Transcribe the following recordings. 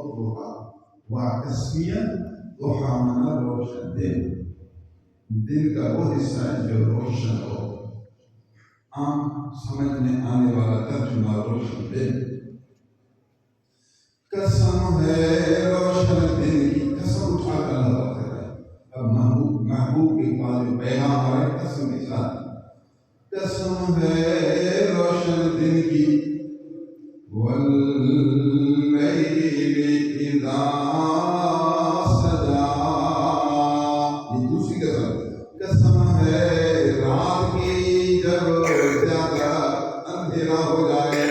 والضحى وتسمیہ ضحیٰ مانا روشن دن کا وہ حصہ ہے جو روشن ہو. عام سمجھ میں آنے والا ترجمہ روشن دن. قسم ہے روشن دن کی، قسم اٹھا کر اللہ بات کر رہا ہے. اب محبوب کے پاس جو پیغام آ رہا ہے قسم کے ساتھ، قسم ہے روشن دن کی، واللیل اذا سجا. یہ دوسری قسم ہے رات کی جب زیادہ اندھیرا ہو جائے،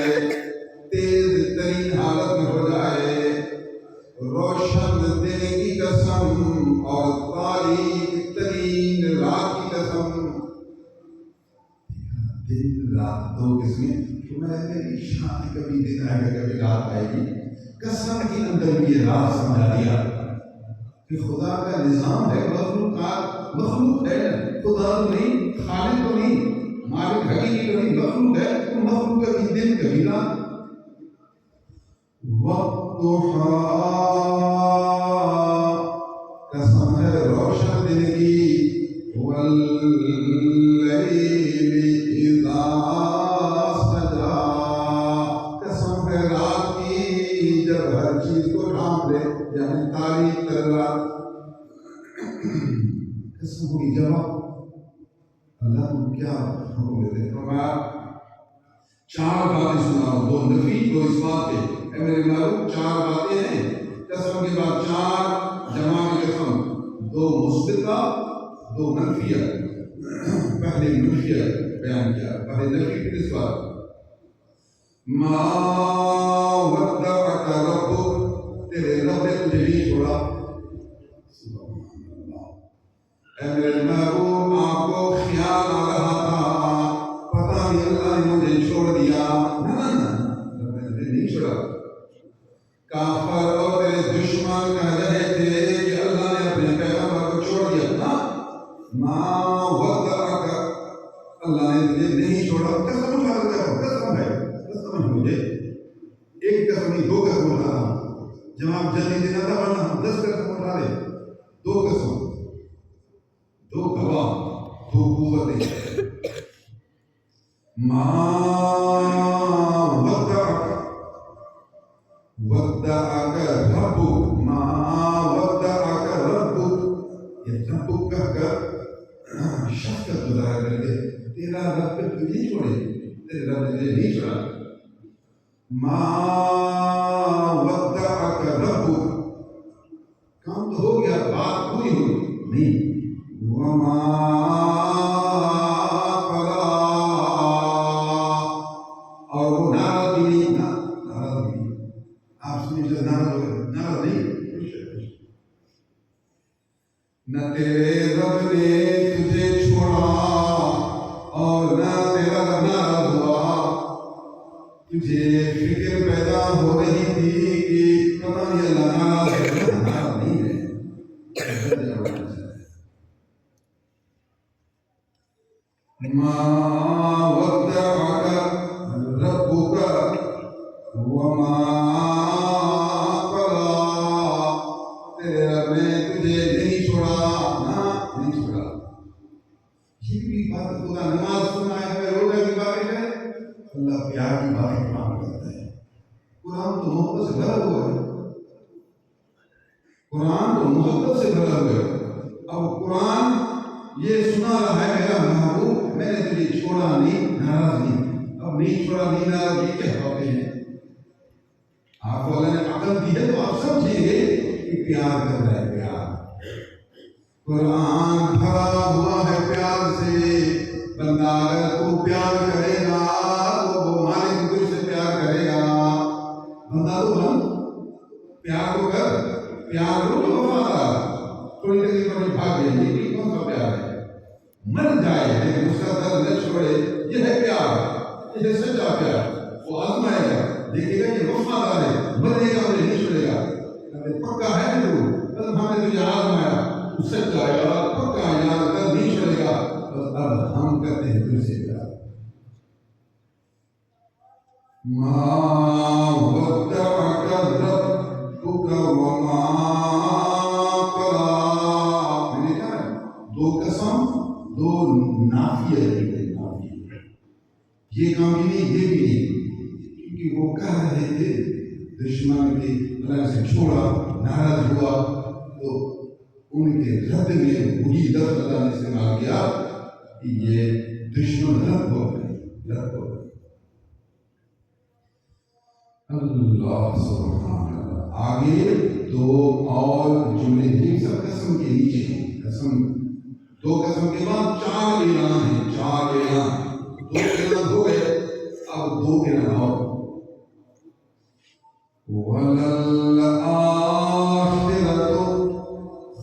تیز ترین حالت میں ہو جائے. روشن دن کی قسم اور تاریک ترین رات کی قسم. دن رات دو قسمیں. تو میری شان کبھی دن آئے گا کبھی رات آئے گی. قسم کے اندر بھی یہ راز سمجھا دیا کہ خدا کا نظام ہے. مخلوق ہے، خدا تو نہیں، خالق تو نہیں، مالک حقیقی تو نہیں، مخلوق ہے. تو مخلوق کبھی دن کبھی رات. والضحیٰ قسم ہے روشن دن کی، واللیل اذا سجا قسم ہے رات کی جب ہر چیز کو ڈھانپ لے، یعنی تاریک تر رات. قسم ہوگی جواب. اللہ تم کیا حکم دیتے؟ فرمایا چار باتیں سناؤ، دو نفی دو اس بات کے. اے میرے محبوب چار باتیں ہیں. قسم کے بعد چار جمع کی قسم، دو مثبتہ دو منفیہ. پہلے منفیہ بیان کیا، پہلے نفی پھر اس بات. ما ودعک ربک، تیرے رب نے تجھے نہیں چھوڑا. اے میرے محبوب آپ کو خیال آ رہا تھا پتہ نہیں اللہ نے مجھے چھوڑ دیا. نہ رب نے تجھے نہیں چھوڑا. کافر اور تیرے دشمن کہہ رہے تھے کہ اللہ نے اپنے پیغمبر کو چھوڑ دیا. نا ما ودعک، اللہ نے تجھے نہیں چھوڑا. قسم اٹھا کر کہو، قسم ہے، قسم ہے مجھے. ایک قسم نہیں، دو قسم اٹھا رہا ہوں. جواب جلدی دینا تھا ورنہ ہم 10 قسم اٹھا لیں. دو قسم، دو گواہ، دو قوتیں. ما ودعک ربک، ما ودعک ربک. یہ ربک کہہ کر شفقت مظاہر کر کے تیرا رب تجھے نہیں چھوڑے، تیرے رب نے تجھے نہیں چھوڑا. ما ودعک ربک، کام تو ہو گیا، بات پوری ہو نہیں. وما قضا، اور وہ ناراض بھی نہیں، ناراض بھی نہیں. آپ سنیں سے ناراض ہو گئے، ناراض نہیں، خوش ہے. نہ تیرے رب نے تجھے چھوڑا اور نہ تیرا رب ناراض ہوا. تجھے فکر پیدا ہو رہی تھی کہ پتہ نہیں اللہ ناراض ہے. ناراض نہیں ہے. ما ودعک ربک وما قضا، تیرے رب نے تجھے نہیں چھوڑا، نہ نہیں چھوڑا. یہ بھی بات خدا نماز سنائے ہمیں روزہ کی باتیں کرے. اللہ پیار کی باتیں قرآن کرتا ہے. قرآن تو محبت سے بھرا ہوا ہے. قرآن تو محبت سے بھرا ہوا ہے. اب قرآن یہ سنا رہا ہے میرا محبوب میں نے تجھے چھوڑا نہیں، ناراض نہیں. اب نہیں چھوڑا نہیں ناراض، یہ کیا باتیں ہیں؟ آپ کو اللہ نے عقل دی ہے تو آپ سمجھیں گے کہ پیار کر رہا ہے. پیار قرآن بھرا ہوا ہے پیار سے. بندہ اگر تو پیار کرے گا تو وہ مالک تجھ سے پیار کرے گا. بندہ تو بن، پیار تو کر، پیار تو وفادار. تھوڑی دیر پر بھاگ جائے، یہ کون سا پیار ہے؟ مر جائے لیکن اس کا درد نہ چھوڑے، یہ ہے پیار. یہ ہے سچا پیار. وہ آزمائے گا، دیکھے گا یہ وفادار ہے، مرے گا مجھے نہیں چھوڑے گا. پکا ہے تو بس ہم نے تجھے آزمایا، تو سچا یار پکا یار کل نہیں چھوڑے گا. بس اب ہم کرتے ہیں تجھ سے پیار. ما ودعک ربک یہ کام بھی نہیں، یہ بھی نہیں، کیونکہ وہ کہہ رہے تھے دشمن کی اللہ سے چھوڑا، ناراض ہوا تو ان کے رد میں وہی لفظ اللہ نے استعمال کیا کہ یہ دشمن رد ہو گئے، رد ہو گئے۔ اللہ سبحان اللہ۔ آگے دو اور جملے ہیں، سب قسم کے نیچے ہیں، قسم دو قسم کے بعد چار اعلان ہیں، چار اعلان، دو اعلان ہو گئے، اب دو اعلان اور۔ وَلَلْآخِرَةُ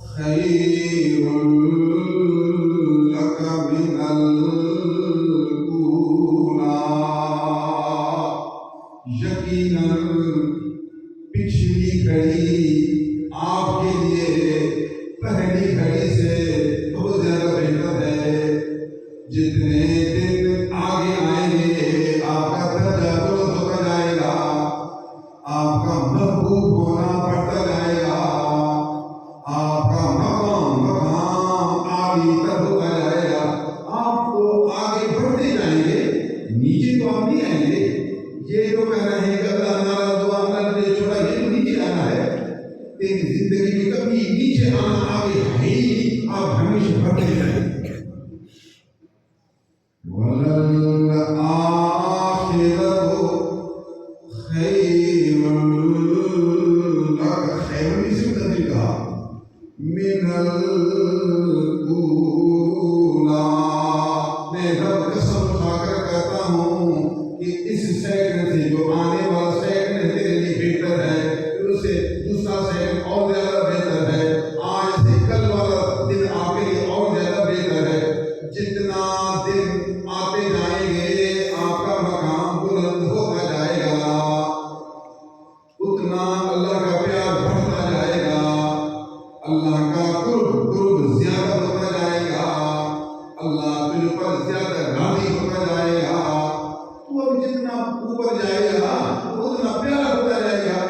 خَيْرٌ لَكَ مِنَ الْأُولَىٰ۔ یقیناً پچھلی گھڑی آپ کے لیے پہلی گھڑی سے بہت زیادہ بہتر ہے۔ جتنے دن آگے آئیں گے آپ کا درجہ بلند ہوتا جائے گا، آپ کا محبوب ہونا بڑھتا جائے گا، آپ کا مقام عالی تر ہوتا جائے گا، آپ تو آگے بڑھتے جائیں گے، نیچے تو آپ نہیں آئیں گے۔ یہ جو کہہ رہے ہیں کہ اللہ ناراض ہوا، اللہ نے چھوڑا، یہ تو نیچے آنا ہے۔ تیری زندگی میں کبھی نیچے آنا آگے ہے ہی نہیں، آپ ہمیشہ بڑھتے جائیں گے۔ وَلَلْآخِرَةُ خَيْرٌ لَكَ، خیر اسم تبدیل کہا، مِنَ الْأُولَىٰ۔ میں رب قسم کھا کر کہتا ہوں کہ اس سیکنڈ سے جو آنے والا سیکنڈ تیرے لیے بہتر ہے، پھر اس سے دوسرا سیکنڈ اور زیادہ بہتر ہے، آج سے کل والا دن آپ کے لیے اور زیادہ بہتر ہے۔ جتنا دن آتے جائیں گے آپ کا مقام بلند ہوتا جائے گا، اتنا اللہ کا پیار بڑھتا جائے گا، اللہ کا قرب زیادہ ہوتا جائے گا، اللہ تجھ پر زیادہ راضی ہوتا جائے گا۔ تو اب جتنا اوپر جائے گا اتنا پیارا ہوتا جائے گا۔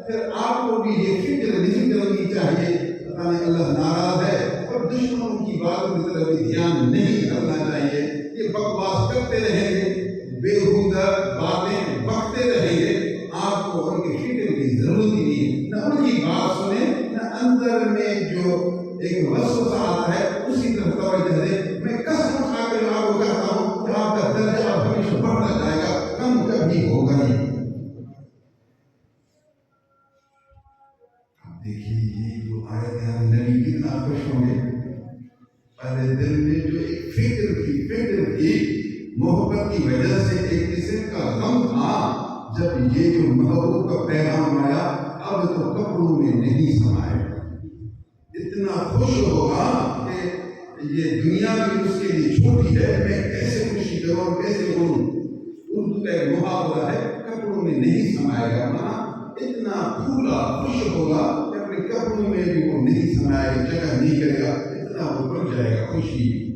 پھر آپ کو بھی یہ فکر نہیں کرنی چاہیے پتہ نہیں اللہ ناراض ہے، اور دشمنوں کی باتوں کی طرف بھی دھیان نہیں کرنا چاہیے۔ یہ بکواس کرتے رہیں گے، بیہودہ باتیں بکتے رہیں گے، آپ کو ان کی فکر کی ضرورت ہی نہیں، نہ ان کی بات سنیں، نہ اندر میں جو ایک وسوسہ آتا ہے اسی طرف توجہ دیں۔ میں قسم کھا کر آپ کو کہتا ہوں کہ آپ کا درجہ ہمیشہ بڑھتا جائے گا، کم کبھی ہوگا نہیں۔ اب دیکھیے یہ جو آیت ہے، نبی کتنا خوش ہوں گے۔ پہلے دل میں جو ایک فکر تھی محبت کی وجہ سے، ایک قسم کا غم تھا، جب یہ جو محبت کا پیغام آیا اب تو کپڑوں میں نہیں سمائے گا۔ اتنا خوش ہوگا کہ یہ دنیا بھی اس کے لیے چھوٹی ہے، میں کیسے خوشی کروں اور کیسے بولوں۔ اردو کا ایک محاورہ ہے، کپڑوں میں نہیں سمائے گا، مانا اتنا پھولا خوش ہوگا کہ اپنے کپڑوں میں بھی وہ نہیں سمائے گا، جگہ نہیں کرے گا، اتنا وہ بڑھ جائے گا خوشی۔